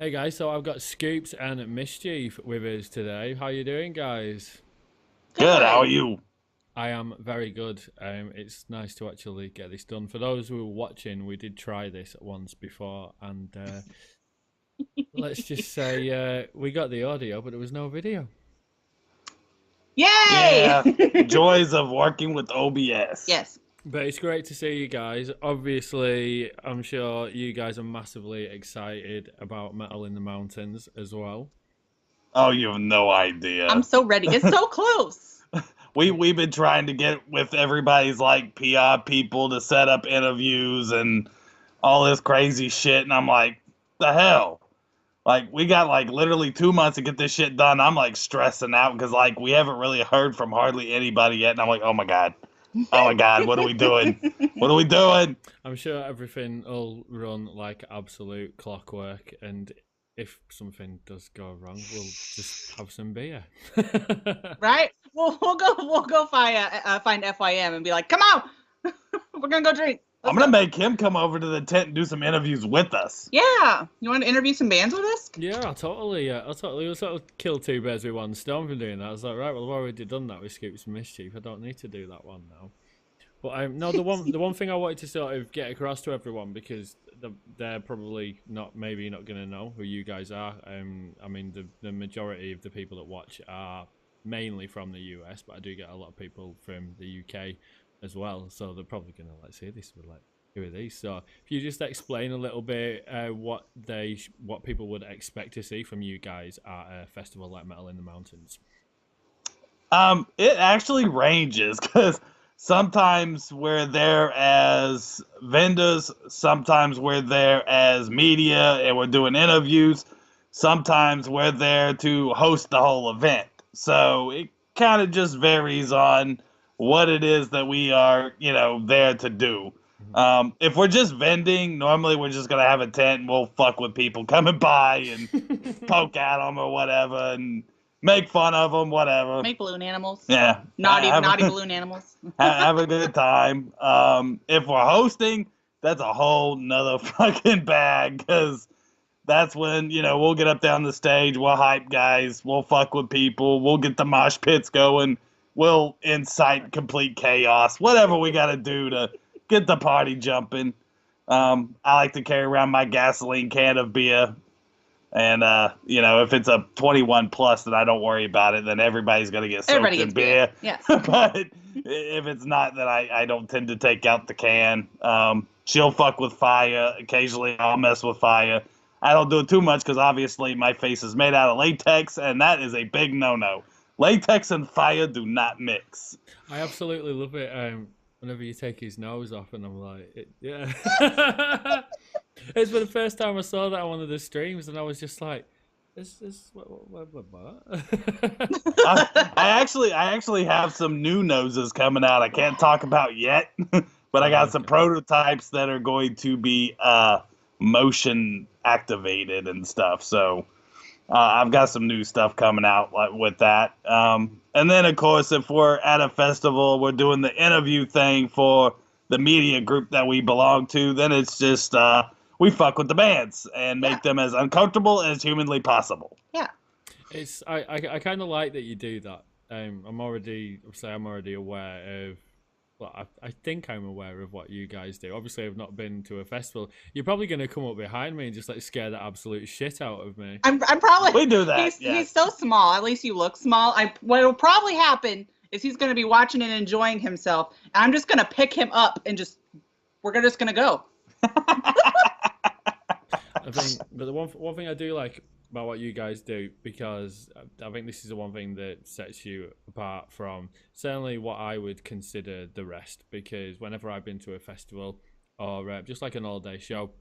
Hey guys, so I've got Scoops and Mischief with us today. How you doing, guys? Good. How are Good. you? I am very good. It's nice to actually get this done. For those who are watching, we did try this once before, and let's just say we got the audio, but there was no video. Yay! Yeah, joys of working with OBS. Yes. But it's great to see you guys. Obviously, I'm sure you guys are massively excited about Metal in the Mountains as well. Oh, you have no I'm idea. so ready. It's so close. We've been trying to get with everybody's like PR people to set up interviews and all this crazy shit, and I'm like, the hell? Like we got like literally 2 months to get this shit done. I'm like stressing out because like we haven't really heard from hardly anybody yet, and I'm like, oh my god, what are we doing? What are we doing? I'm sure everything will run like absolute clockwork, and if something does go wrong, we'll just have some beer. Right? We'll go find FYM and be like, come on, we're gonna go drink. I'm Let's gonna go. make him come over to the tent and do some interviews with us. Yeah. You want to interview some bands with us? Yeah, I'll totally. I'll totally. We'll sort of kill two birds with one stone for doing that. I was like, right, well, I've already done that with Scoops and Mischief. I don't need to do that one now. But no, the one thing I wanted to sort of get across to everyone because they're probably maybe not going to know who you guys are. I mean, the majority of the people that watch are mainly from the US, but I do get a lot of people from the UK as well. So they're probably going to like see this with like, who are these? So if you just explain a little bit what people would expect to see from you guys at a festival like Metal in the Mountains. It actually ranges because sometimes we're there as vendors, sometimes we're there as media and we're doing interviews, sometimes we're there to host the whole event. So it kind of just varies on what it is that we are, there to do. Mhm. If we're just vending, normally we're just gonna have a tent and we'll fuck with people coming by and poke at them or whatever and make fun of them, whatever. Make balloon animals. Yeah, Naughty, have naughty a, balloon animals. have a good time. If we're hosting, that's a whole nother fucking bag because that's when we'll get up there on the stage, we'll hype guys, we'll fuck with people, we'll get the mosh pits going, we'll incite complete chaos, whatever we got to do to get the party jumping. I like to carry around my gasoline can of beer. And if it's a 21 plus, then I don't worry about it. Then everybody's gonna get Everybody soaked in gets beer. beer. Yes. But if it's not, then I don't tend to take out the can. She'll fuck with fire. Occasionally, I'll mess with fire. I don't do it too much because obviously my face is made out of latex, and that is a big no-no. Latex and fire do not mix. I absolutely love it. Whenever you take his nose off, and I'm like, yeah. It's been the first time I saw that on one of the streams, and I was just like, "Is what?" I actually have some new noses coming out. I can't talk about yet, but I got some Okay. prototypes that are going to be motion activated and stuff. So I've got some new stuff coming out like with that. And then of course, if we're at a festival, we're doing the interview thing for the media group that we belong to. Then it's just we fuck with the bands and Yeah. make them as uncomfortable as humanly possible. Yeah. I kind of like that you do that. I'm already aware of. Well, I think I'm aware of what you guys do. Obviously, I've not been to a festival. You're probably going to come up behind me and just like scare the absolute shit out of me. I'm probably. We do that. He's Yeah. he's so small. At least you look small. What'll probably happen is he's gonna be watching and enjoying himself, and I'm just gonna pick him up and just gonna go. I think, but the one thing I do like about what you guys do, because I think this is the one thing that sets you apart from certainly what I would consider the rest. Because whenever I've been to a festival or just like an all-day show,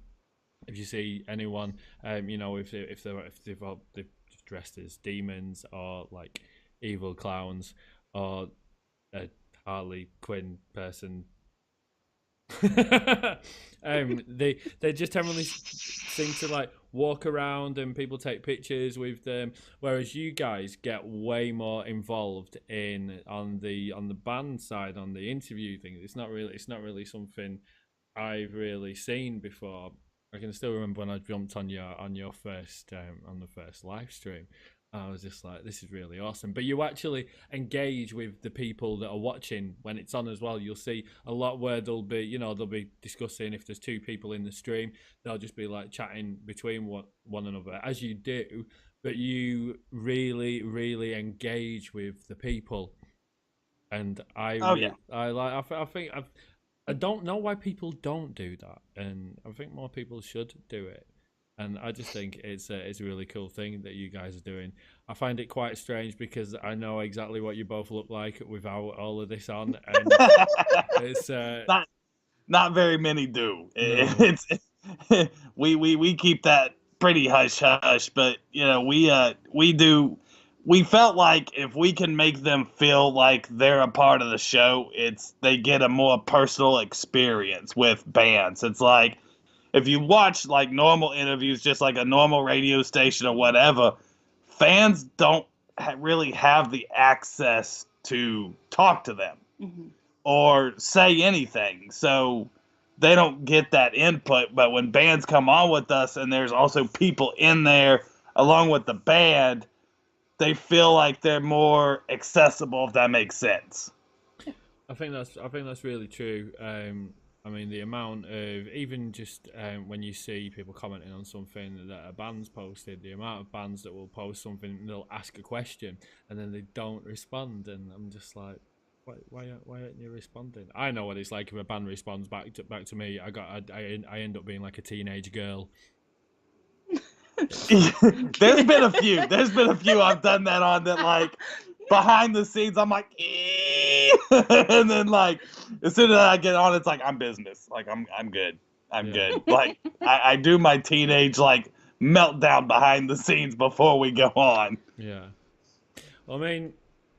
if you see anyone, if they're dressed as demons or like evil clowns or a Harley Quinn person. They just generally seem to like walk around and people take pictures with them, whereas you guys get way more involved in on the band side, on the interview thing. It's not really something I've really seen before. I can still remember when I jumped on your first on the first live stream. I was just like, this is really awesome. But you actually engage with the people that are watching when it's on as well. You'll see a lot where they'll be discussing. If there's two people in the stream, they'll just be like chatting between one another, as you do. But you really, really engage with the people, and Oh yeah. I think I don't know why people don't do that, and I think more people should do it. And I just think it's a really cool thing that you guys are doing. I find it quite strange because I know exactly what you both look like without all of this on, and it's Not very many do. no, It's we keep that pretty hush hush, but we do. We felt like if we can make them feel like they're a part of the show, they get a more personal experience with bands. It's like if you watch like normal interviews, just like a normal radio station or whatever, fans don't really have the access to talk to them or say anything. So they don't get that input. But when bands come on with us and there's also people in there along with the band, they feel like they're more accessible, if that makes sense. I think that's really true. I mean, the amount of even just when you see people commenting on something that a band's posted, the amount of bands that will post something, and they'll ask a question and then they don't respond, and I'm just like, why aren't you responding? I know what it's like if a band responds back to me. I end up being like a teenage girl. There's been a few. There's been a few I've done that on that, like, behind the scenes, I'm like, and then like as soon as I get on, it's like I'm business. Like I'm good. I'm good. Like I do my teenage like meltdown behind the scenes before we go on. Yeah. Well, I mean,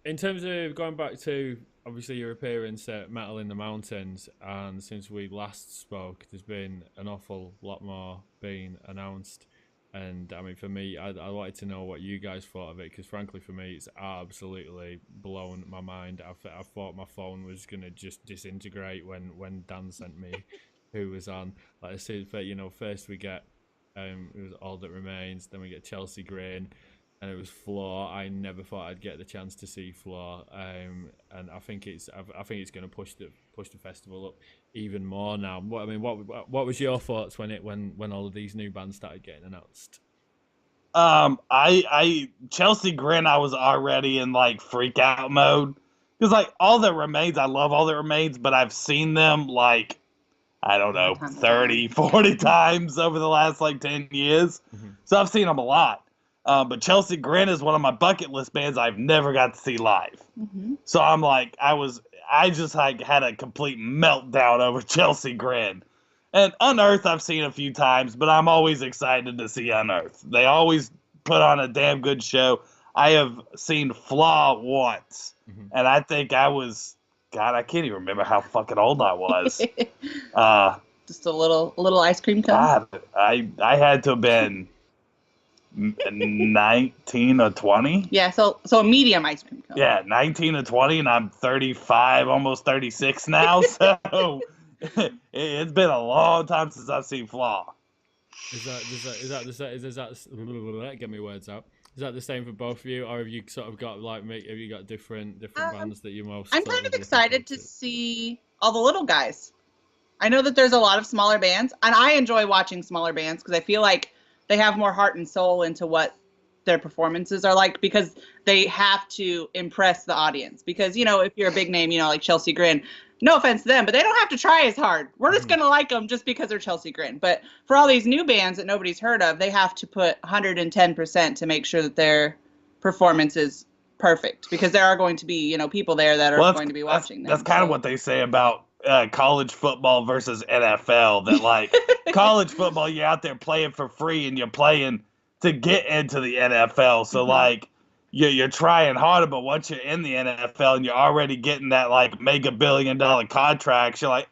in terms of going back to obviously your appearance at Metal in the Mountains, and since we last spoke, there's been an awful lot more being announced. And I mean, for me, I wanted to know what you guys thought of it, because frankly, for me, it's absolutely blown my mind. I thought my phone was gonna just disintegrate when Dan sent me who was on. Like I said, first we get it was All That Remains, then we get Chelsea Green, and it was Floor. I never thought I'd get the chance to see Floor, and I think it's going to push the festival up even more now. What was your thoughts when all of these new bands started getting announced? I Chelsea Grin, I was already in like freak out mode because like All That Remains, I love All That Remains, but I've seen them like I don't know 30, 40 times over the last like 10 years, so I've seen them a lot. But Chelsea Grin is one of my bucket list bands I've never got to see live. So I'm like, I just like had a complete meltdown over Chelsea Grin. And Unearth I've seen a few times, but I'm always excited to see Unearth. They always put on a damn good show. I have seen Flaw once, and I think I was, God, I can't even remember how fucking old I was. Just a little ice cream cone. God, I had to have been 19 or 20. Yeah, so a medium ice cream cone. Yeah, 19 or 20, and I'm 35, almost 36 now. So it's been a long time since I've seen Flaw. Is that get me words out? Is that the same for both of you, or have you sort of got like have you got different bands that you most? I'm kind of excited to see all the little guys. I know that there's a lot of smaller bands, and I enjoy watching smaller bands because I feel like they have more heart and soul into what their performances are like, because they have to impress the audience. Because, if you're a big name, like Chelsea Grin, no offense to them, but they don't have to try as hard. We're just going to like them just because they're Chelsea Grin. But for all these new bands that nobody's heard of, they have to put 110% to make sure that their performance is perfect, because there are going to be, people there that are going to be watching them. That's kind of what they say about college football versus NFL, that like college football, you're out there playing for free and you're playing to get into the NFL. So like you're trying harder, but once you're in the NFL and you're already getting that like mega billion-dollar contracts, you're like,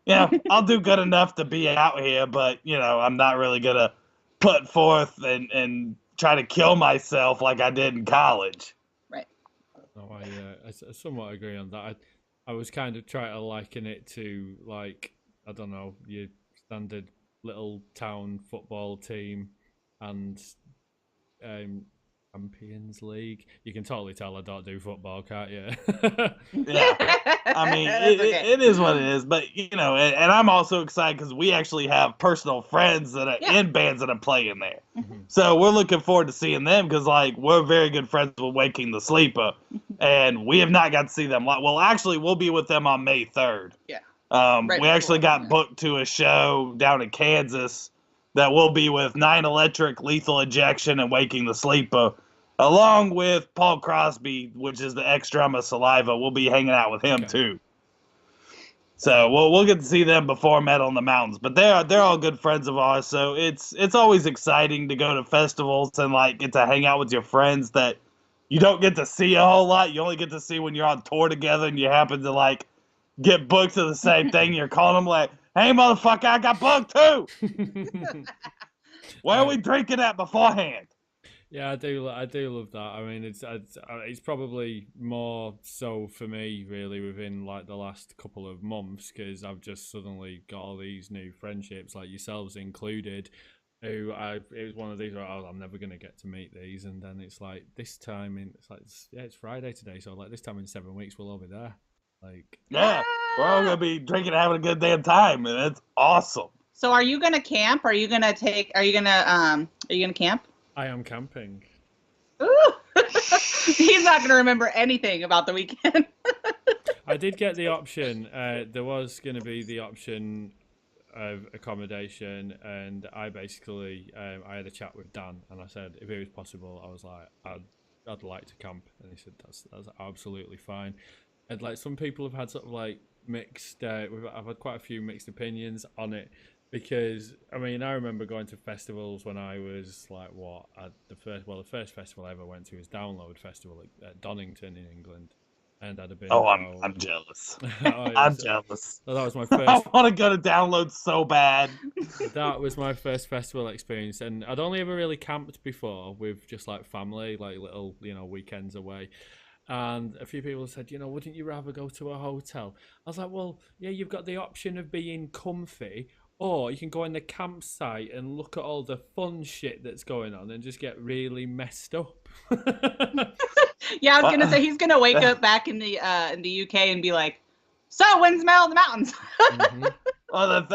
I'll do good enough to be out here, but I'm not really gonna put forth and try to kill myself like I did in college. Right. Oh, I somewhat agree on that. I was kind of trying to liken it to, like, I don't know, your standard little town football team and Champions League. You can totally tell I don't do football, can't you? Yeah. I mean, Okay. it is what it is. But, you know, and I'm also excited because we actually have personal friends that are in bands that are playing there. So we're looking forward to seeing them because, like, we're very good friends with Waking the Sleeper. And we have not got to see them. Well, actually, we'll be with them on May 3rd. Yeah. We actually got booked to a show down in Kansas that will be with Nine Electric, Lethal Injection, and Waking the Sleeper, along with Paul Crosby, which is the ex-drummer Saliva. We'll be hanging out with him too. So we'll get to see them before Metal in the Mountains. But they're all good friends of ours, so it's always exciting to go to festivals and like get to hang out with your friends that you don't get to see a whole lot. You only get to see when you're on tour together and you happen to like get booked to the same thing. You're calling them like, "Hey, motherfucker, I got booked too. Where are we drinking at beforehand?" Yeah, I do love that. I mean, it's probably more so for me really within like the last couple of months because I've just suddenly got all these new friendships, like yourselves included. It was one of these where I'm never gonna get to meet these, and then it's like this time it's Friday today, so like this time in 7 weeks we'll all be there. Like, yeah, we're all gonna be drinking and having a good damn time, and it's awesome. So are you gonna camp? Are you gonna camp? I am camping. Ooh. He's not gonna remember anything about the weekend. I did get the option. There was going to be the option of accommodation, and I basically I had a chat with Dan, and I said if it was possible, I was like I'd like to camp, and he said that's absolutely fine. And like some people have had sort of like mixed. I've had quite a few mixed opinions on it because I mean I remember going to festivals when I was like the first festival I ever went to was Download Festival at Donington in England. And I'd have been. I'm jealous. I'm jealous. So that was my first. I want to go to Download so bad. That was my first festival experience, and I'd only ever really camped before with just like family, like little weekends away. And a few people said, wouldn't you rather go to a hotel? I was like, well, yeah, you've got the option of being comfy, or you can go in the campsite and look at all the fun shit that's going on and just get really messed up. Yeah, I was gonna say he's gonna wake up back in the UK and be like, "So when's Metal in the Mountains?" Mm-hmm. Well,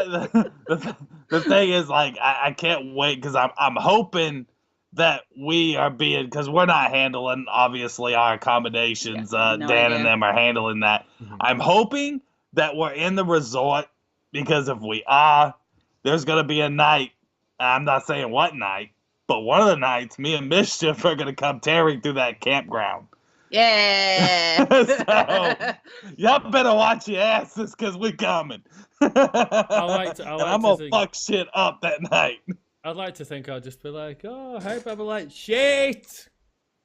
the thing is, like, I can't wait because I'm hoping that we are being because we're not handling obviously our accommodations. No Dan idea. and them are handling that. Mm-hmm. I'm hoping that we're in the resort because if we are, there's gonna be a night. I'm not saying what night. But one of the nights, me and Mischief are going to come tearing through that campground. Yeah. So, y'all better watch your asses because we're coming. And I'm going to fuck shit up that night. I'd like to think I'll just be like, oh, I hope I'm like, shit!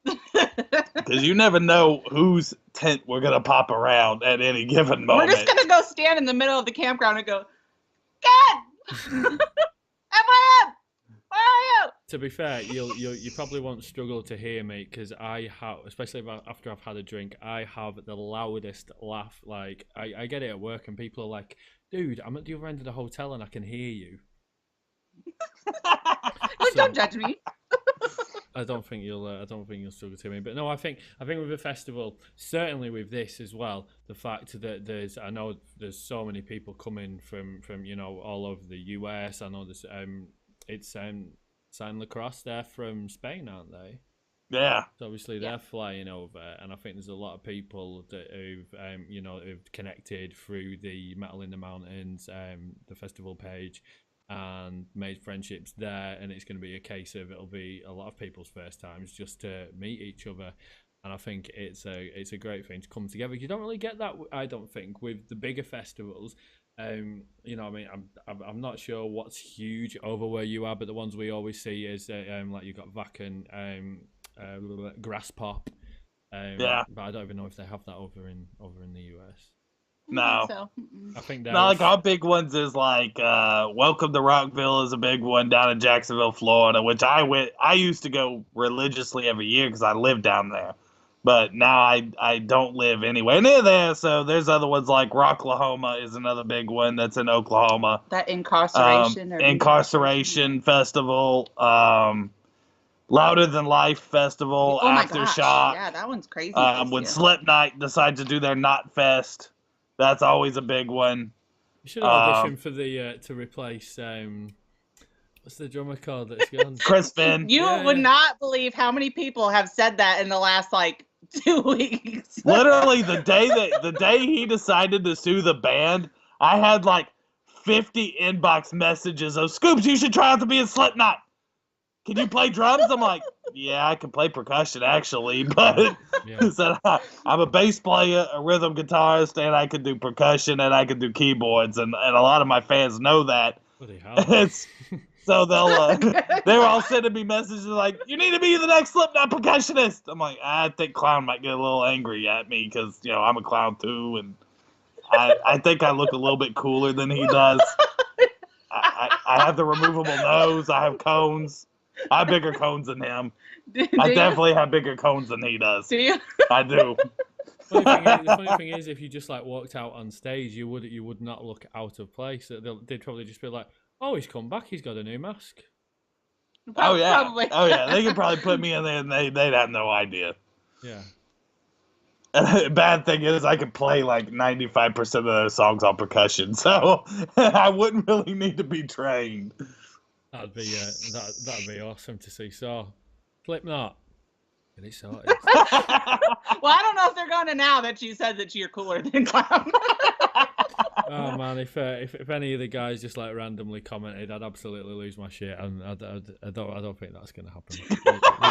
Because you never know whose tent we're going to pop around at any given moment. We're just going to go stand in the middle of the campground and go, God! Where are you? To be fair, you probably won't struggle to hear me because I have, especially after I've had a drink, I have the loudest laugh. Like I get it at work and people are like, "Dude, I'm at the other end of the hotel and I can hear you." Don't judge me. I don't think you'll struggle to me, but no, I think with a festival, certainly with this as well, the fact that I know there's so many people coming from all over the US. I know there's it's San Lacrosse. They're from Spain, aren't they? Yeah. So obviously they're flying over, and I think there's a lot of people that who've connected through the Metal in the Mountains, the festival page, and made friendships there. And it's going to be a case of it'll be a lot of people's first times just to meet each other. And I think it's a great thing to come together. You don't really get that, I don't think, with the bigger festivals. I mean, I'm not sure what's huge over where you are, but the ones we always see is like you've got Vakken, Grass Pop. Yeah. But I don't even know if they have that over in the US. No. I think no, like our big ones is like Welcome to Rockville is a big one down in Jacksonville, Florida, which I used to go religiously every year because I lived down there. But now I don't live anywhere near there, so there's other ones like Rocklahoma is another big one that's in Oklahoma. That incarceration or Incarceration Festival, Louder Than Life Festival, Oh my gosh. Aftershock. Yeah, that one's crazy. When Slipknot decides to do their Knot Fest, that's always a big one. You should audition for the to replace what's the drummer called that's gone? Chris Finn. You would not believe how many people have said that in the last like 2 weeks. Literally the day he decided to sue the band, I had like 50 inbox messages of Scoops, you should try out to be in Slipknot. Can you play drums? I'm like, yeah, I can play percussion actually, but said, I'm a bass player, a rhythm guitarist, and I can do percussion and I can do keyboards, and a lot of my fans know that. So they were all sending me messages like, you need to be the next Slipknot percussionist. I'm like, I think Clown might get a little angry at me because, I'm a clown too, and I think I look a little bit cooler than he does. I have the removable nose. I have cones. I have bigger cones than him. I definitely have bigger cones than he does. Do you? I do. The funny thing is, if you just like walked out on stage, you would not look out of place. They'd probably just be like, "Oh, he's come back. He's got a new mask." Oh yeah, Probably. oh yeah. They could probably put me in there, and they'd have no idea. Yeah. And bad thing is, I could play like 95% of those songs on percussion, so I wouldn't really need to be trained. That'd be awesome to see. So, Slipknot, get it sorted. Well, I don't know if they're going to now that you said that you're cooler than Clown. Oh man, if any of the guys just like randomly commented, I'd absolutely lose my shit, and I don't think that's gonna happen. You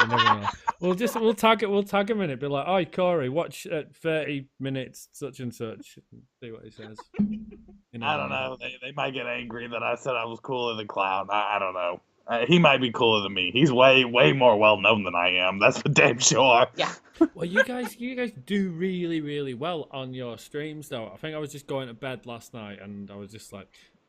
never know. We'll tag him in it. Be like, "Oh, Corey, watch at 30 minutes such and such." See what he says. I don't know. They might get angry that I said I was cooler than Clown. I don't know. He might be cooler than me. He's way more well known than I am. That's for damn sure. Yeah. Well, you guys do really, really well on your streams, though. I think I was just going to bed last night, and I was just like,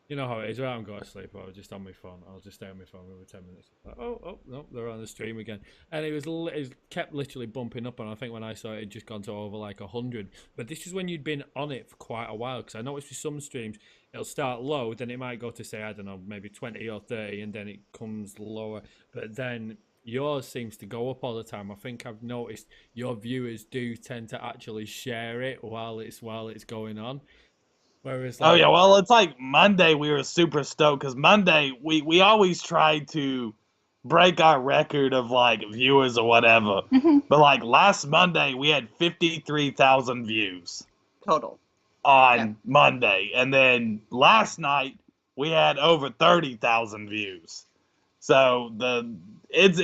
you know how it is, right? I'm going to sleep. I was just on my phone. I'll just stay on my phone for 10 minutes. Like, oh, no, they're on the stream again. And it kept literally bumping up, and I think when I saw it, it just gone to over like 100. But this is when you'd been on it for quite a while, because I noticed with some streams, it'll start low, then it might go to, say, I don't know, maybe 20 or 30, and then it comes lower. But then yours seems to go up all the time. I think I've noticed your viewers do tend to actually share it while it's going on. Whereas, oh yeah, well, it's like Monday we were super stoked because Monday we always try to break our record of like viewers or whatever. But like last Monday we had 53,000 views Total. on Monday, and then last night we had over 30,000 views. So it's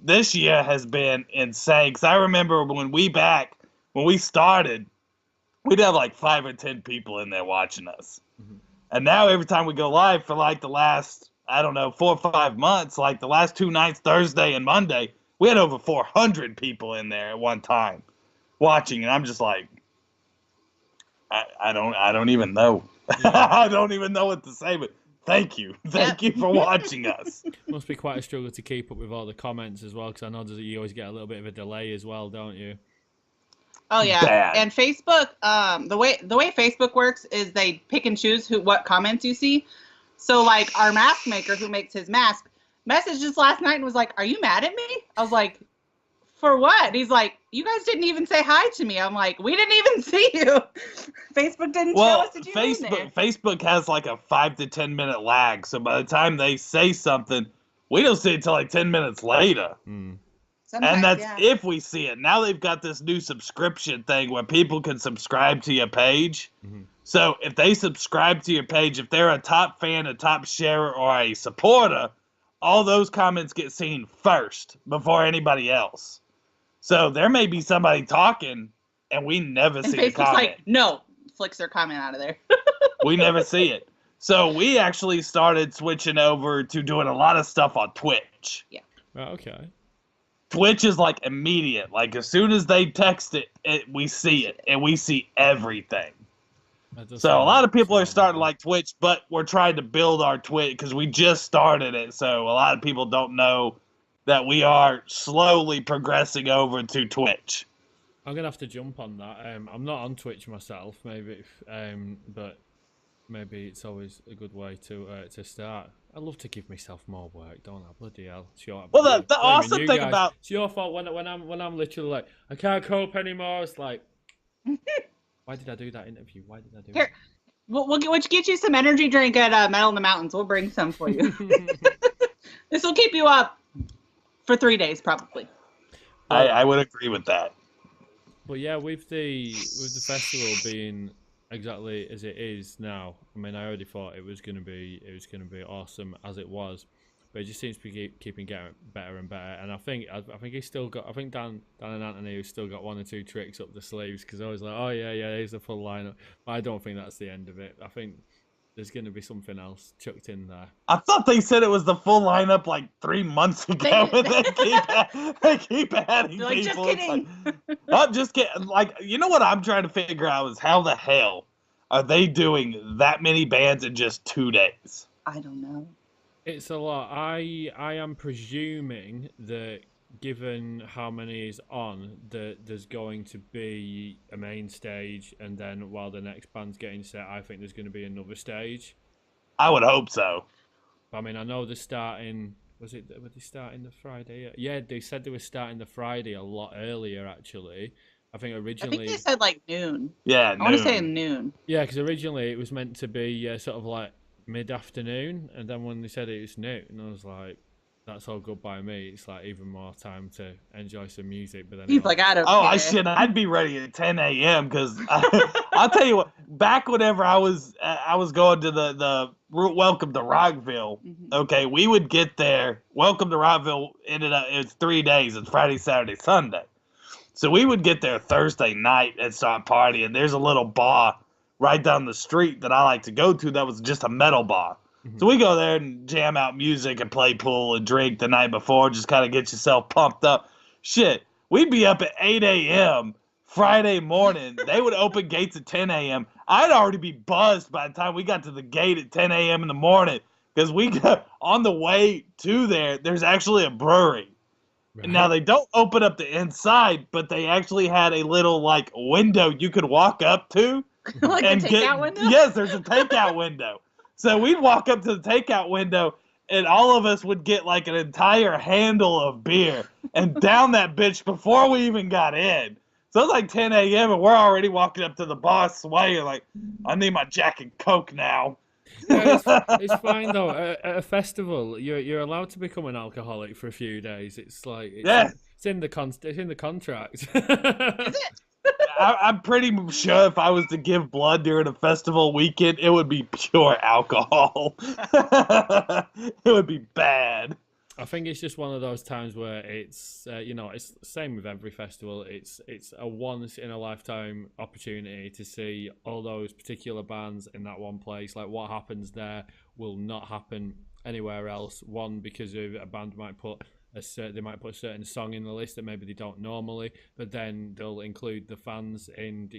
this year has been insane. Cause I remember when we started, we'd have like 5 or 10 people in there watching us. And now every time we go live for like the last, I don't know, 4 or 5 months, like the last 2 nights, Thursday and Monday, we had over 400 people in there at one time watching. And I'm just like, I don't even know. Yeah. I don't even know what to say, but thank you for watching us. Must be quite a struggle to keep up with all the comments as well, because I know that you always get a little bit of a delay as well, don't you? Oh yeah, Bad. And Facebook, the way Facebook works is they pick and choose what comments you see. So like our mask maker who makes his mask messaged us last night and was like, "Are you mad at me?" I was like, "For what?" He's like, "You guys didn't even say hi to me." I'm like, "We didn't even see you. Facebook didn't tell us that you were in there." Facebook has like a 5 to 10 minute lag, so by the time they say something, we don't see it till like 10 minutes later. Sometimes, and that's if we see it. Now they've got this new subscription thing where people can subscribe to your page. So if they subscribe to your page, if they're a top fan, a top sharer, or a supporter, all those comments get seen first before anybody else. So there may be somebody talking, and we never see a comment. Like, no, flicks their comment out of there. We never see it. So we actually started switching over to doing a lot of stuff on Twitch. Yeah. Oh, okay. Twitch is like immediate. Like as soon as they text it, we see it, and we see everything. So a lot of people are starting to like Twitch, but we're trying to build our Twitch because we just started it. So a lot of people don't know that we are slowly progressing over to Twitch. I'm gonna have to jump on that. I'm not on Twitch myself, maybe, but maybe it's always a good way to start. I love to give myself more work, don't I? Bloody hell! Sure. Well, the awesome thing about it's your fault when I'm literally like I can't cope anymore. It's like, why did I do that interview? Why did I do it? We'll get you some energy drink at Metal in the Mountains. We'll bring some for you. This will keep you up for 3 days, probably. I would agree with that. But yeah, with the festival being exactly as it is now, I mean, I already thought it was gonna be awesome as it was, but it just seems to be keeping getting better and better. And I think he's still got. I think Dan and Anthony have still got 1 or 2 tricks up the sleeves because I was like, oh yeah, here's the full lineup. But I don't think that's the end of it. I think there's going to be something else chucked in there. I thought they said it was the full lineup like 3 months ago, and they keep adding like, people. Just kidding. I'm just kidding. Like, you know what I'm trying to figure out is how the hell are they doing that many bands in just 2 days? I don't know. It's a lot. I am presuming that given how many is on, that there's going to be a main stage, and then while the next band's getting set, I think there's going to be another stage. I would hope so. I mean, I know they're starting. Were they starting the Friday? Yeah, they said they were starting the Friday a lot earlier. Actually, I think originally. I think they said like noon. Yeah, I want to say noon. Yeah, because originally it was meant to be sort of like mid-afternoon, and then when they said it was noon, I was like, that's all good by me. It's like even more time to enjoy some music. But then he's like, I don't care. I'd be ready at 10 a.m. because I'll tell you what. Back whenever I was going to the Welcome to Rockville. Mm-hmm. Okay, we would get there. Welcome to Rockville ended up. It's 3 days. It's Friday, Saturday, Sunday. So we would get there Thursday night and start partying. There's a little bar right down the street that I like to go to. That was just a metal bar. So we go there and jam out music and play pool and drink the night before, just kind of get yourself pumped up. Shit, we'd be up at 8 a.m. Friday morning. They would open gates at 10 a.m. I'd already be buzzed by the time we got to the gate at 10 a.m. in the morning because we got on the way to there. There's actually a brewery. Right. Now, they don't open up the inside, but they actually had a little, like, window you could walk up to. Like a takeout window? Yes, there's a takeout window. So we'd walk up to the takeout window, and all of us would get like an entire handle of beer and down that bitch before we even got in. So it's like 10 a.m. and we're already walking up to the bar swaying like, I need my Jack and Coke now. Yeah, it's fine though. At a festival, you're allowed to become an alcoholic for a few days. It's like it's in the contract. Is it? I'm pretty sure if I was to give blood during a festival weekend, it would be pure alcohol. It would be bad. I think it's just one of those times where it's it's the same with every festival. It's a once in a lifetime opportunity to see all those particular bands in that one place. Like what happens there will not happen anywhere else. One, because of a band might put a certain song in the list that maybe they don't normally, but then they'll include the fans in,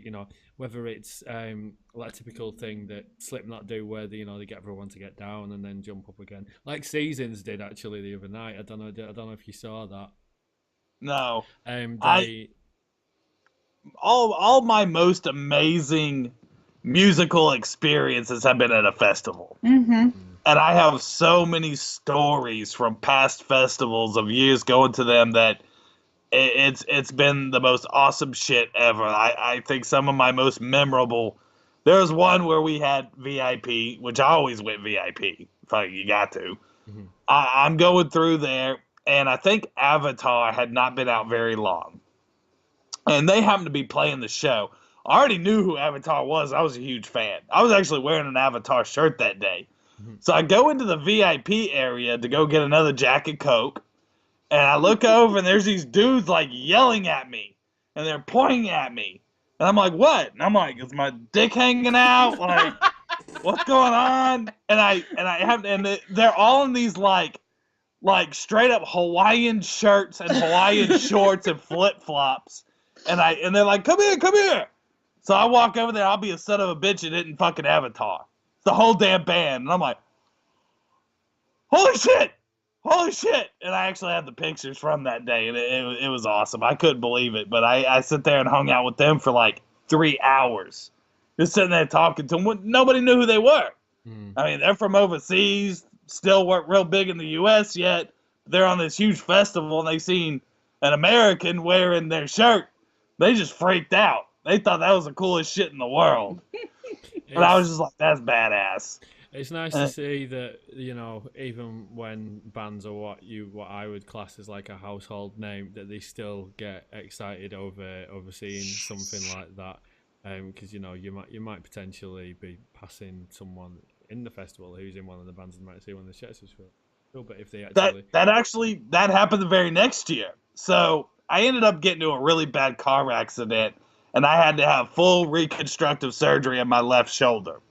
whether it's like a typical thing that Slipknot do where they get everyone to get down and then jump up again, like Seasons did actually the other night. I don't know if you saw that. No. All my most amazing musical experiences have been at a festival. Mm-hmm. And I have so many stories from past festivals of years going to them that it's been the most awesome shit ever. I think some of my most memorable. There was one where we had VIP, which I always went VIP. You got to. Mm-hmm. I'm going through there, and I think Avatar had not been out very long. And they happened to be playing the show. I already knew who Avatar was. I was a huge fan. I was actually wearing an Avatar shirt that day. So I go into the VIP area to go get another Jack and Coke, and I look over, and there's these dudes, like, yelling at me, and they're pointing at me. And I'm like, what? And I'm like, is my dick hanging out? Like, what's going on? And they're all in these, like straight-up Hawaiian shirts and Hawaiian shorts and flip-flops. And they're like, come here. So I walk over there, I'll be a son of a bitch and didn't fucking Avatar. The whole damn band. And I'm like, holy shit! holy shit. And I actually had the pictures from that day, and it was awesome. I couldn't believe it. But I sit there and hung out with them for like 3 hours. Just sitting there talking to them. Nobody knew who they were. I mean, they're from overseas, still weren't real big in the U.S. yet. They're on this huge festival, and they seen an American wearing their shirt. They just freaked out. They thought that was the coolest shit in the world. And I was just like, that's badass. It's nice to see that, you know, even when bands are what I would class as like a household name, that they still get excited over seeing something like that. Because you know you might potentially be passing someone in the festival who's in one of the bands and might see one of the shirts as well. But if they actually that happened the very next year. So I ended up getting into a really bad car accident, and I had to have full reconstructive surgery on my left shoulder.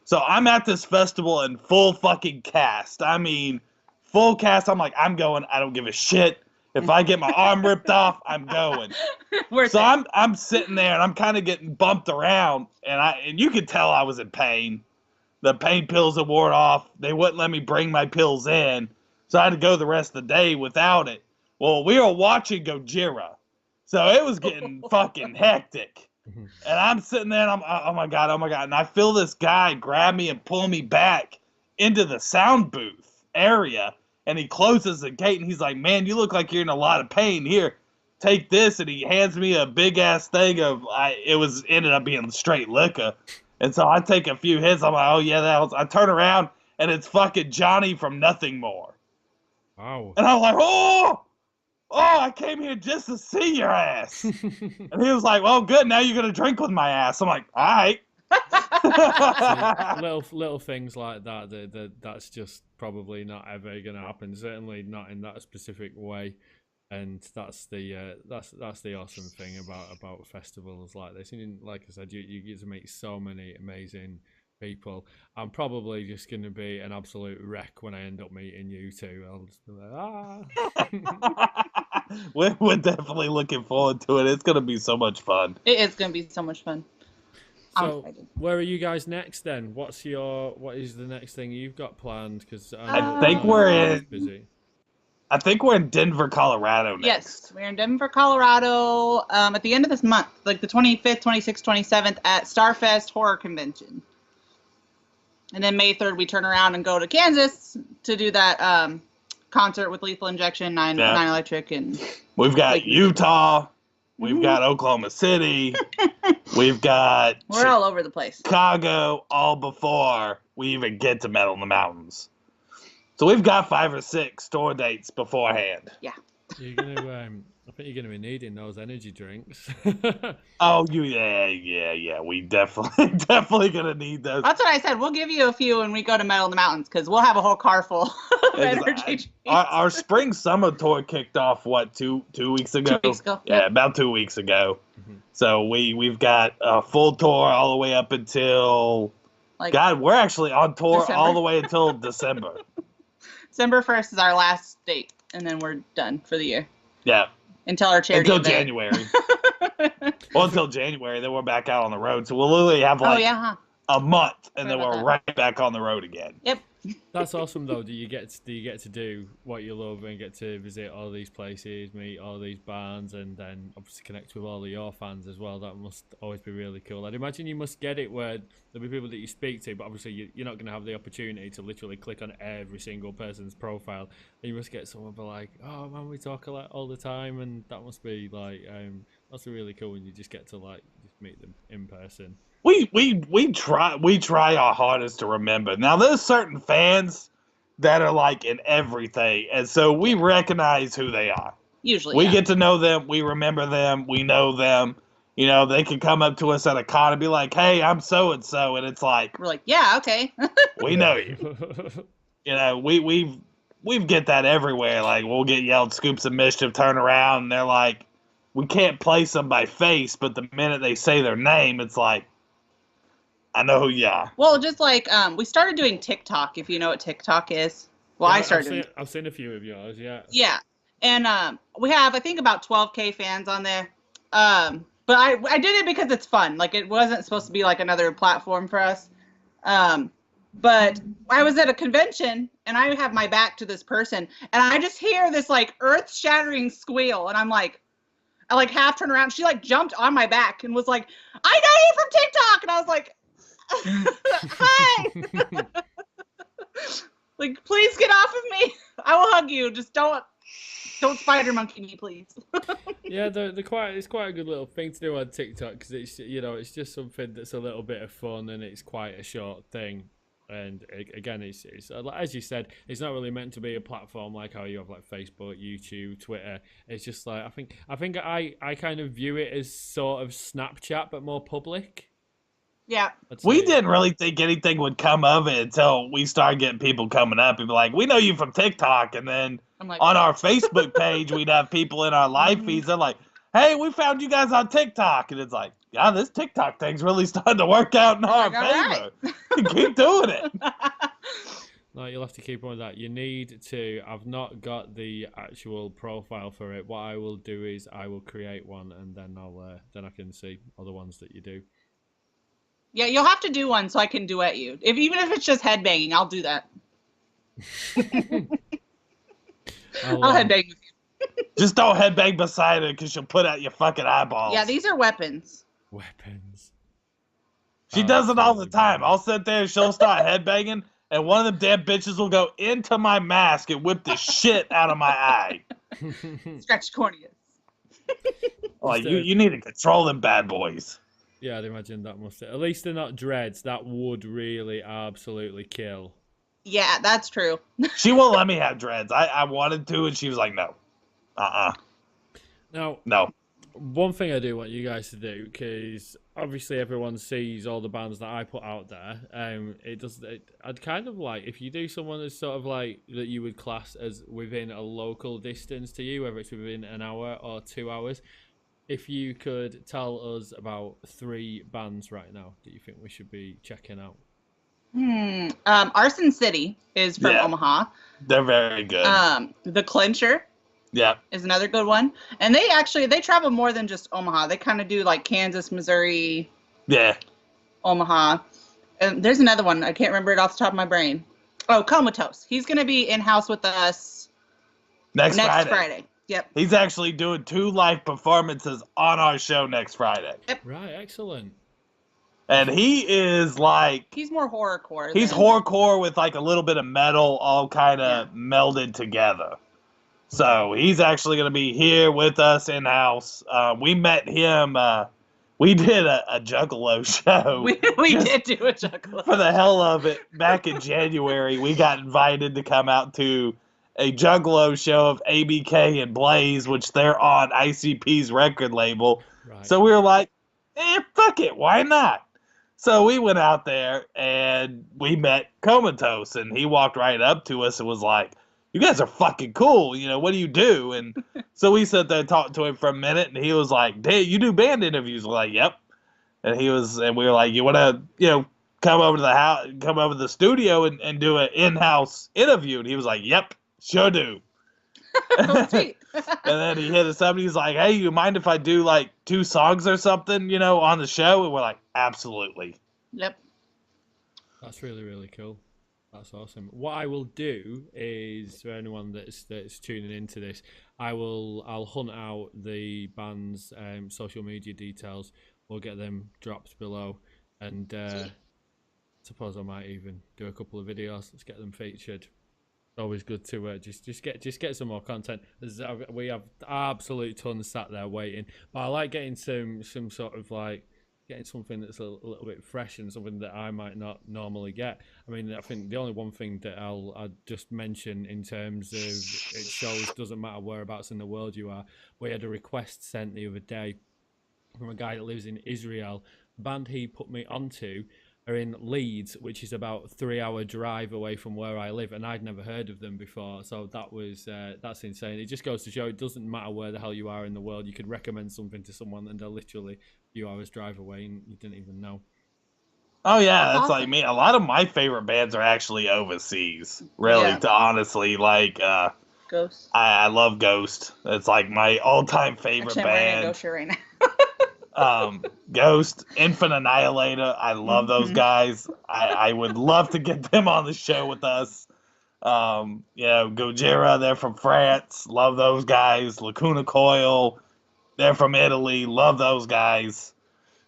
So I'm at this festival in full fucking cast. I mean, full cast. I'm like, I'm going. I don't give a shit. If I get my arm ripped off, I'm going. So I'm sitting there and I'm kind of getting bumped around, and you could tell I was in pain. The pain pills had worn off. They wouldn't let me bring my pills in, so I had to go the rest of the day without it. Well, we were watching Gojira, so it was getting fucking hectic. And I'm sitting there and I'm, oh my God. And I feel this guy grab me and pull me back into the sound booth area. And he closes the gate and he's like, man, you look like you're in a lot of pain. Here, take this. And he hands me a big ass thing of, ended up being straight liquor. And so I take a few hits. I'm like, oh yeah, I turn around and it's fucking Johnny from Nothing More. Wow. And I'm like, oh, I came here just to see your ass. And he was like, well, good. Now you're going to drink with my ass. I'm like, all right. little things like that's just probably not ever going to happen. Certainly not in that specific way. And that's the awesome thing about festivals like this. And like I said, you get to meet so many amazing people. I'm probably just going to be an absolute wreck when I end up meeting you two. I'll just be like, We're definitely looking forward to it. It's going to be so much fun. It is going to be so much fun. So, where are you guys next then? What is the next thing you've got planned? Because I think we're in Denver, Colorado next. Yes, we're in Denver, Colorado at the end of this month, like the 25th, 26th, 27th at Starfest Horror Convention. And then May 3rd, we turn around and go to Kansas to do that concert with Lethal Injection, Nine Electric, and we've got Utah. We've got Oklahoma City. We've got we're all over the place. Chicago, all before we even get to Metal in the Mountains. So we've got 5 or 6 tour dates beforehand. Yeah. You're gonna, I think you're gonna be needing those energy drinks. Oh, yeah. We definitely gonna need those. That's what I said. We'll give you a few when we go to Metal in the Mountains because we'll have a whole car full of energy drinks. Our spring summer tour kicked off 2 weeks ago? 2 weeks ago. Yeah, Yep. about 2 weeks ago. Mm-hmm. So we've got a full tour all the way up until we're actually on tour December. all the way until December. December 1st is our last date, and then we're done for the year. Yeah. Until our charity event. January. Well, until January, then we're back out on the road. So we'll literally have a month, and then we're right back on the road again. Yep. That's awesome, though. Do you get to do what you love and get to visit all these places, meet all these bands, and then obviously connect with all of your fans as well? That must always be really cool. I'd imagine you must get it where there'll be people that you speak to, but obviously you're not going to have the opportunity to literally click on every single person's profile. And you must get someone be like, "Oh man, we talk a lot all the time," and that must be like that's really cool when you just get to just meet them in person. We try our hardest to remember. Now there's certain fans that are in everything, and so we recognize who they are. Usually, we get to know them, we remember them, we know them. You know, they can come up to us at a con and be like, "Hey, I'm so and so," and it's like we're like, "Yeah, okay." We know you. You know, we get that everywhere. Like we'll get yelled, "Scoops of Mischief," turn around, and they're like, we can't place them by face, but the minute they say their name, it's like, I know who you are. Well, just we started doing TikTok, if you know what TikTok is. Well, yeah, I've seen a few of yours, yeah. Yeah. And we have, I think, about 12K fans on there. But I did it because it's fun. It wasn't supposed to be another platform for us. But I was at a convention and I have my back to this person and I just hear this like earth shattering squeal and I like half turn around. She like jumped on my back and was like, "I know you from TikTok," and I was like, "Hi." Like, please get off of me. I will hug you. Just don't spider monkey me, please. Yeah, it's quite a good little thing to do on TikTok because it's it's just something that's a little bit of fun and it's quite a short thing. And again, it's as you said, it's not really meant to be a platform like how you have like Facebook, YouTube, Twitter. It's just like I think I kind of view it as sort of Snapchat but more public. Yeah. We didn't really think anything would come of it until we started getting people coming up and be like, "We know you from TikTok," and then I'm like, on our Facebook page, we'd have people in our live feeds. They're like, "Hey, we found you guys on TikTok," and it's like, "Yeah, this TikTok thing's really starting to work out in our favor. Keep doing it." No, you'll have to keep on with that. You need to. I've not got the actual profile for it. What I will do is I will create one, and then I can see other ones that you do. Yeah, you'll have to do one so I can duet you. Even if it's just headbanging, I'll do that. I'll headbang with you. Just don't headbang beside her because she'll put out your fucking eyeballs. Yeah, these are weapons. Weapons. She does it all the time. I'll sit there and she'll start headbanging, and one of them damn bitches will go into my mask and whip the shit out of my eye. Scratch corneas. Like, you need to control them bad boys. Yeah, I'd imagine that must. At least they're not dreads. That would really absolutely kill. Yeah, that's true. She won't let me have dreads. I wanted to, and she was like, "No, Now, no." One thing I do want you guys to do, because obviously everyone sees all the bands that I put out there. I'd kind of like if you do someone that's sort of like that you would class as within a local distance to you, whether it's within an hour or 2 hours. If you could tell us about 3 bands right now that you think we should be checking out. Arson City is from Omaha. They're very good. The Clincher is another good one. And they travel more than just Omaha. They kind of do like Kansas, Missouri, Omaha. And there's another one. I can't remember it off the top of my brain. Oh, Comatose. He's going to be in-house with us next Friday. Yep. He's actually doing 2 live performances on our show next Friday. Yep. Right, excellent. And he is like... He's more horrorcore. He's horrorcore with like a little bit of metal all kind of melded together. So he's actually going to be here with us in-house. We met him... we did a Juggalo show. We did do a Juggalo. For the hell of it. Back in January, we got invited to come out to a Juggalo show of ABK and Blaze, which they're on ICP's record label. Right. So we were like, fuck it, why not? So we went out there and we met Comatose, and he walked right up to us and was like, "You guys are fucking cool, what do you do?" And so we sat there and talked to him for a minute, and he was like, "Hey, you do band interviews?" We're like, "Yep." And we were like, "You want to, come over to the house, come over to the studio and do an in-house interview?" And he was like, "Yep. Sure do." Sweet. And then he hit us up and he's like, "Hey, you mind if I do like 2 songs or something, on the show?" And we're like, "Absolutely." Yep. That's really, really cool. That's awesome. What I will do is, for anyone that's tuning into this, I'll hunt out the band's social media details. We'll get them dropped below, and suppose I might even do a couple of videos. Let's get them featured. Always good to just get some more content. We have absolute tons sat there waiting, but I like getting some sort of like getting something that's a little bit fresh and something that I might not normally get. I mean, I think the only one thing that I'll just mention in terms of it shows doesn't matter whereabouts in the world you are. We had a request sent the other day from a guy that lives in Israel. The band he put me onto are in Leeds, which is about a 3-hour drive away from where I live, and I'd never heard of them before. So that's insane. It just goes to show it doesn't matter where the hell you are in the world. You could recommend something to someone, and they're literally a few hours drive away, and you didn't even know. Oh yeah, that's like me. A lot of my favorite bands are actually overseas. Really, to honestly like. Ghost. I love Ghost. It's like my all-time favorite band. I'm wearing a Ghost shirt right now. Ghost, Infant Annihilator. I love those guys. I would love to get them on the show with us. Gojira, they're from France. Love those guys. Lacuna Coil, they're from Italy. Love those guys.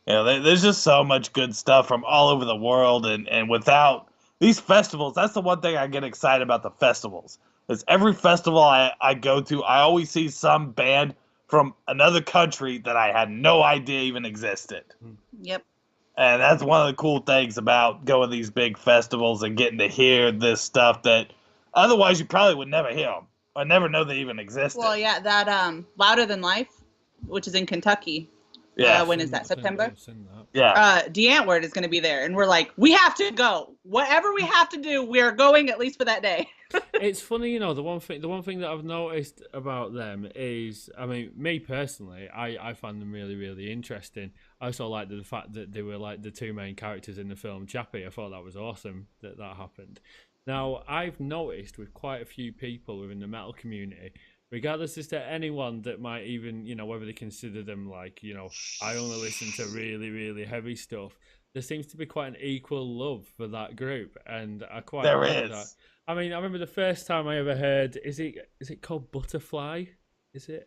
There's just so much good stuff from all over the world, and without these festivals, that's the one thing I get excited about the festivals. Is every festival I go to, I always see some band from another country that I had no idea even existed. Yep. And that's one of the cool things about going to these big festivals and getting to hear this stuff that otherwise you probably would never hear them or never know they even existed. Well, yeah, that Louder Than Life, which is in Kentucky. Yeah. When is that? September? Yeah. D'Antwoord is going to be there, and we're like, we have to go. Whatever we have to do, we are going at least for that day. It's funny, the one thing that I've noticed about them is, I mean, me personally, I find them really, really interesting. I also liked the fact that they were like the two main characters in the film Chappie. I thought that was awesome that happened. Now, I've noticed with quite a few people within the metal community, regardless as to anyone that might even, whether they consider them like, I only listen to really, really heavy stuff, there seems to be quite an equal love for that group, and I quite like that. I mean, I remember the first time I ever heard, is it called Butterfly? Is it,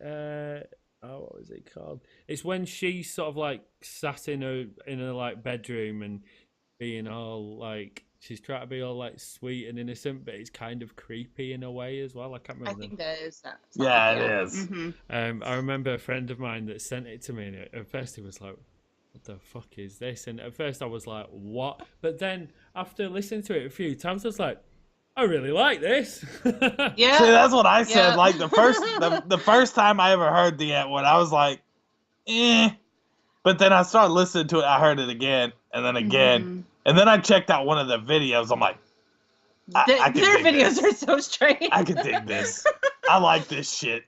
what was it called? It's when she sort of like sat in a like bedroom and being all like, she's trying to be all like sweet and innocent, but it's kind of creepy in a way as well. I can't remember. I think that is that. Yeah, it is. Mm-hmm. I remember a friend of mine that sent it to me, and at first he was like, what the fuck is this? And at first I was like, what? But then after listening to it a few times, I was like, I really like this. Yeah. See, that's what I said. Yeah. Like the first time I ever heard the Antwoord, I was like, eh. But then I started listening to it. I heard it again and then again, and then I checked out one of the videos. I'm like, their videos are so strange. I can dig this. I like this shit.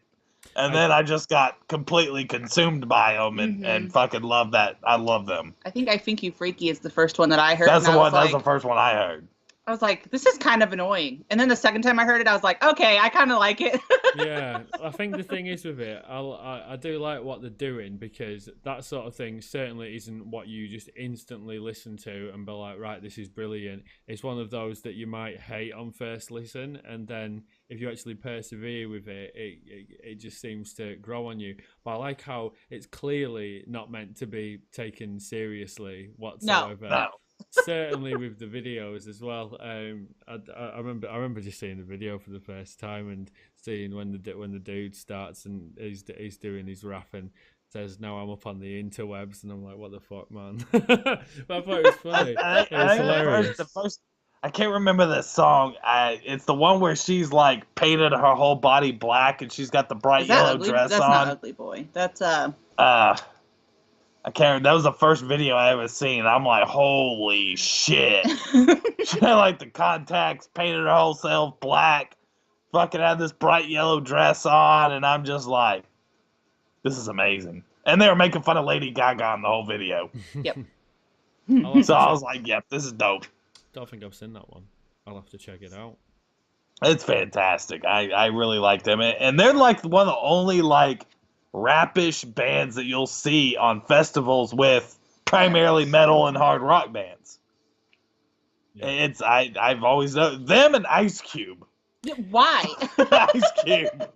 And then I just got completely consumed by them and fucking love that. I love them. I think You Freaky is the first one that I heard. That's the one. That's the first one I heard. I was like, this is kind of annoying. And then the second time I heard it, I was like, okay, I kind of like it. Yeah, I think the thing is with it, I do like what they're doing, because that sort of thing certainly isn't what you just instantly listen to and be like, right, this is brilliant. It's one of those that you might hate on first listen, and then if you actually persevere with it, it just seems to grow on you. But I like how it's clearly not meant to be taken seriously whatsoever. No. Certainly with the videos as well. I remember just seeing the video for the first time and seeing when the dude starts and he's doing his rap and says, "Now I'm up on the interwebs," and I'm like, "What the fuck, man?" But I thought it was funny. It was hilarious. I can't remember the song. It's the one where she's like painted her whole body black and she's got the bright yellow ugly? dress That's on. That's not Ugly Boy. That's I can't. That was the first video I ever seen. I'm like, holy shit! She had like the contacts, painted her whole self black, fucking had this bright yellow dress on, and I'm just like, this is amazing. And they were making fun of Lady Gaga in the whole video. Yep. So I was like, yep, this is dope. Don't think I've seen that one. I'll have to check it out. It's fantastic. I really like them, and they're like one of the only like rap-ish bands that you'll see on festivals with primarily metal and hard rock bands. Yeah. I've always known them and Ice Cube. Why? Ice Cube.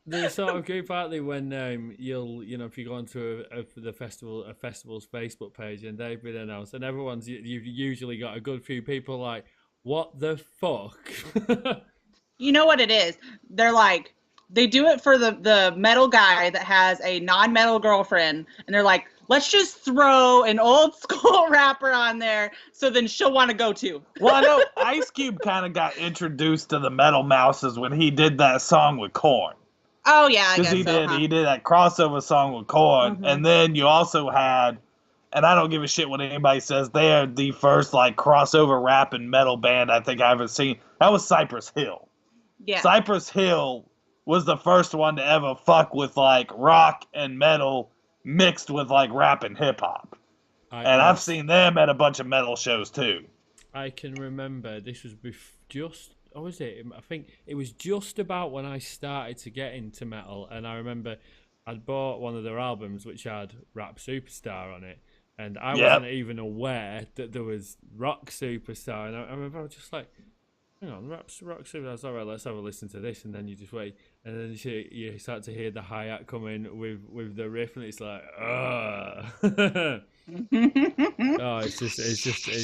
The sort of group, aren't they, when if you go onto a festival's Facebook page and they've been announced and you've usually got a good few people like, what the fuck? You know what it is? They're like, they do it for the metal guy that has a non-metal girlfriend, and they're like, let's just throw an old school rapper on there so then she'll want to go too. Well, I know Ice Cube kind of got introduced to the Metal Mouses when he did that song with Korn. Oh, yeah, I guess he did that crossover song with Korn, and then you also had, and I don't give a shit what anybody says, they are the first like crossover rap and metal band I think I've ever seen. That was Cypress Hill. Yeah. Cypress Hill was the first one to ever fuck with like rock and metal mixed with like rap and hip hop. And I've seen them at a bunch of metal shows too. I can remember this was I think it was just about when I started to get into metal, and I remember I'd bought one of their albums which had Rap Superstar on it, and I Yep. wasn't even aware that there was Rock Superstar. And I remember I was just like, hang on, Rock Superstar. I was all right, let's have a listen to this. And then you just wait, and then you start to hear the hi-hat come in with the riff, and it's like, oh, it's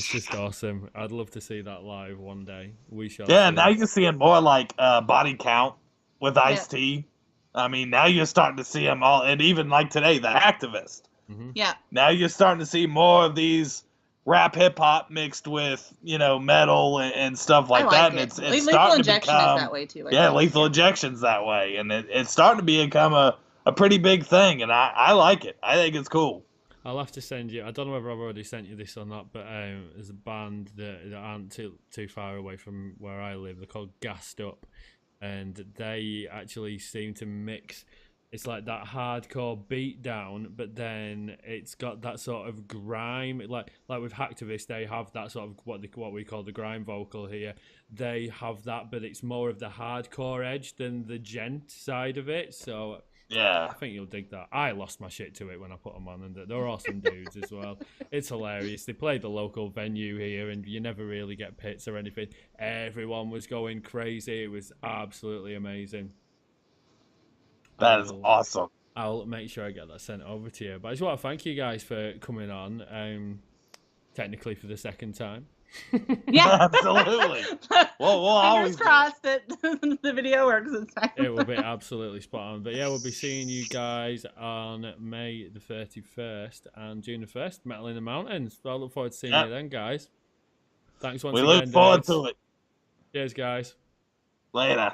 just awesome. I'd love to see that live one day. We shall. Yeah, see. now you're seeing more like Body Count with Ice-T. I mean, now you're starting to see them all, and even like today, the Activist. Mm-hmm. Yeah. Now you're starting to see more of these rap hip hop mixed with metal and stuff like that, and it's Lethal starting Injection to become is that way too. I yeah, think. Lethal Injection's that way, and it's starting to become a pretty big thing, and I like it. I think it's cool. I'll have to send you. I don't know whether I've already sent you this or not, but there's a band that aren't too far away from where I live. They're called Gassed Up, and they actually seem to mix. It's like that hardcore beat down, but then it's got that sort of grime. Like with Hacktivist, they have that sort of what we call the grime vocal here. They have that, but it's more of the hardcore edge than the gent side of it. So Yeah. I think you'll dig that. I lost my shit to it when I put them on, and they're awesome dudes as well. It's hilarious. They play the local venue here, and you never really get pits or anything. Everyone was going crazy. It was absolutely amazing. That is awesome. I'll make sure I get that sent over to you. But I just want to thank you guys for coming on, technically for the second time. Yeah, absolutely. Well, we'll always crossed that the video works this time. It will be absolutely spot on. But yeah, we'll be seeing you guys on May the 31st and June the 1st, Metal in the Mountains. So I look forward to seeing you then, guys. Thanks once again. We look forward to it. Cheers, guys. Later.